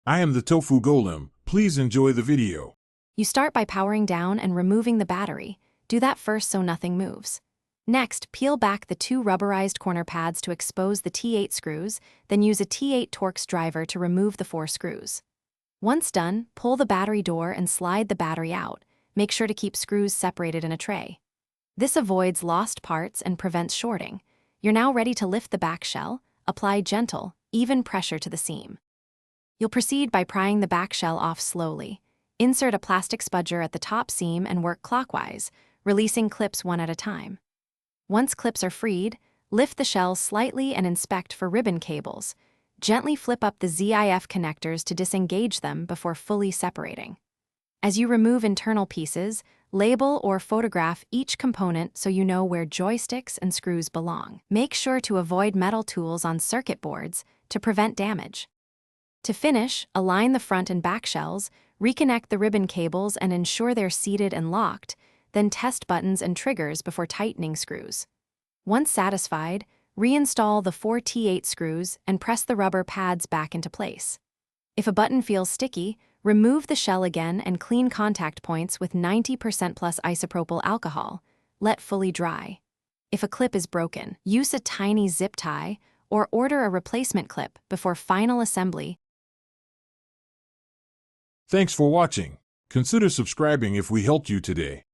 I am the tofu golem. Please enjoy the video. You start by powering down and removing the battery. Do that first so nothing moves. Next, peel back the 2 rubberized corner pads to expose the T8 screws, then use a T8 Torx driver to remove the 4 screws. Once done, pull the battery door and slide the battery out. Make sure to keep screws separated in a tray. This avoids lost parts and prevents shorting. You're now ready to lift the back shell. Apply gentle, even pressure to the seam. You'll proceed by prying the back shell off slowly. Insert a plastic spudger at the top seam and work clockwise, releasing clips one at a time. Once clips are freed, lift the shell slightly and inspect for ribbon cables. Gently flip up the ZIF connectors to disengage them before fully separating. As you remove internal pieces, label or photograph each component so you know where joysticks and screws belong. Make sure to avoid metal tools on circuit boards to prevent damage. To finish, align the front and back shells, reconnect the ribbon cables and ensure they're seated and locked, then test buttons and triggers before tightening screws. Once satisfied, reinstall the 4 T8 screws and press the rubber pads back into place. If a button feels sticky, remove the shell again and clean contact points with 90% plus isopropyl alcohol. Let fully dry. If a clip is broken, use a tiny zip tie or order a replacement clip before final assembly. Thanks for watching. Consider subscribing if we helped you today.